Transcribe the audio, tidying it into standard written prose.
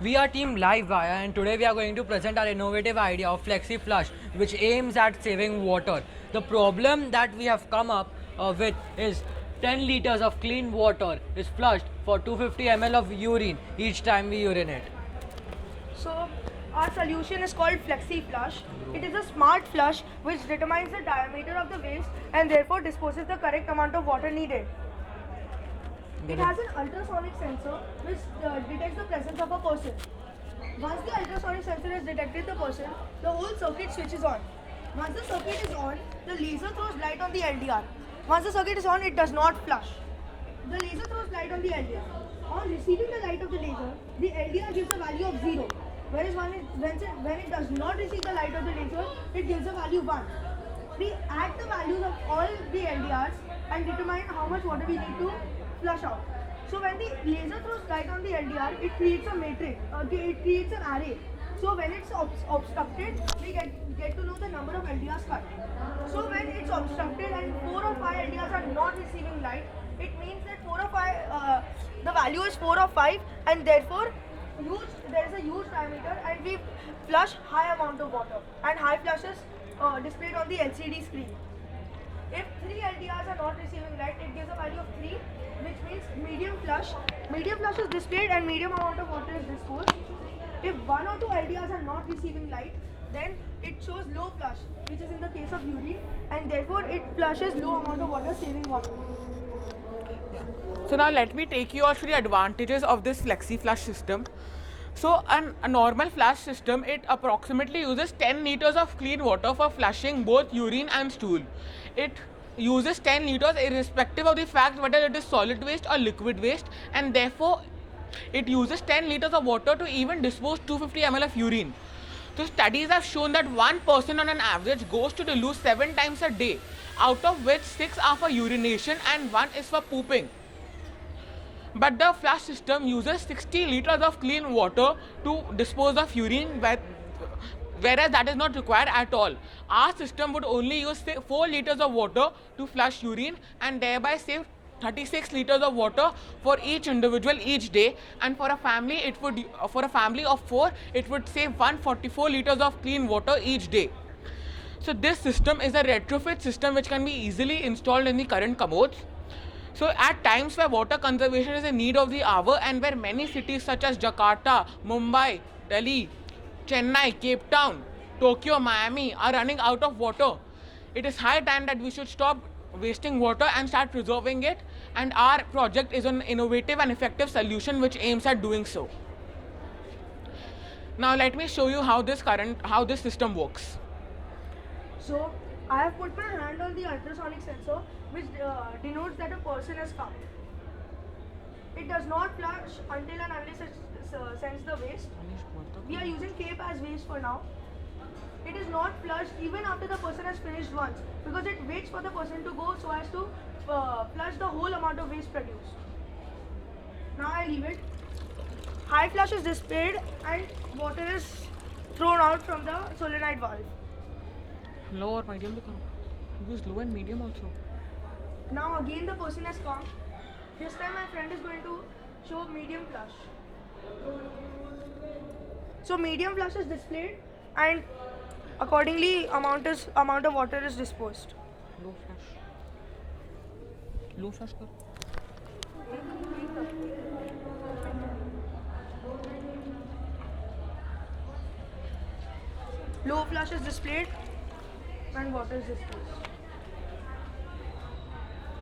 We are Team Livewire and today we are going to present our innovative idea of Flexi Flush, which aims at saving water. The problem that we have come up with is 10 liters of clean water is flushed for 250 ml of urine each time we urinate. So our solution is called Flexi Flush. It is a smart flush which determines the diameter of the waste and therefore disposes the correct amount of water needed. It has an ultrasonic sensor which detects the presence of a person. Once the ultrasonic sensor has detected the person, the whole circuit switches on. Once the circuit is on, the laser throws light on the LDR. Once the circuit is on, it does not flush. The laser throws light on the LDR. On receiving the light of the laser, the LDR gives a value of 0. Whereas when it does not receive the light of the laser, it gives a value 1. We add the values of all the LDRs and determine how much water we need to flush out. So when the laser throws light on the LDR, it creates a matrix, it creates an array. So when it's obstructed, we get to know the number of LDRs cut. So when it's obstructed and 4 or 5 LDRs are not receiving light, it means that 4 or 5, the value is 4 or 5 and therefore there is a huge diameter and we flush high amount of water and high flushes displayed on the LCD screen. If 3 LDRs are not receiving light, it gives a value of 3, which means medium flush. Medium flush is displayed and medium amount of water is disposed. If 1 or 2 LDRs are not receiving light, then it shows low flush, which is in the case of urine, and therefore it flushes low amount of water, saving water. So now let me take you all through the advantages of this Flexi Flush system. So a normal flush system, it approximately uses 10 liters of clean water for flushing both urine and stool. It uses 10 liters irrespective of the fact whether it is solid waste or liquid waste, and therefore it uses 10 liters of water to even dispose 250 ml of urine. So studies have shown that one person on an average goes to the loo 7 times a day, out of which 6 are for urination and 1 is for pooping. But the flush system uses 60 liters of clean water to dispose of urine, whereas that is not required at all. Our system would only use 4 liters of water to flush urine and thereby save 36 liters of water for each individual each day, and for a family of 4 it would save 144 liters of clean water each day. So this system is a retrofit system which can be easily installed in the current commodes. So at times where water conservation is a need of the hour and where many cities such as Jakarta, Mumbai, Delhi, Chennai, Cape Town, Tokyo, Miami are running out of water, it is high time that we should stop wasting water and start preserving it, and our project is an innovative and effective solution which aims at doing so. Now let me show you how this system works. So I have put my hand on the ultrasonic sensor, which denotes that a person has come. It does not flush until and unless it sends the waste. We are using cape as waste for now. It is not flushed even after the person has finished once, because it waits for the person to go so as to flush the whole amount of waste produced. Now I leave it. High flush is displayed and water is thrown out from the solenoid valve. Low or medium to come. Use low and medium also. Now again the person has come. This time my friend is going to show medium flush. So medium flush is displayed and accordingly amount of water is disposed. Low flush. Low flush kar. Low flush is displayed and water is disposed.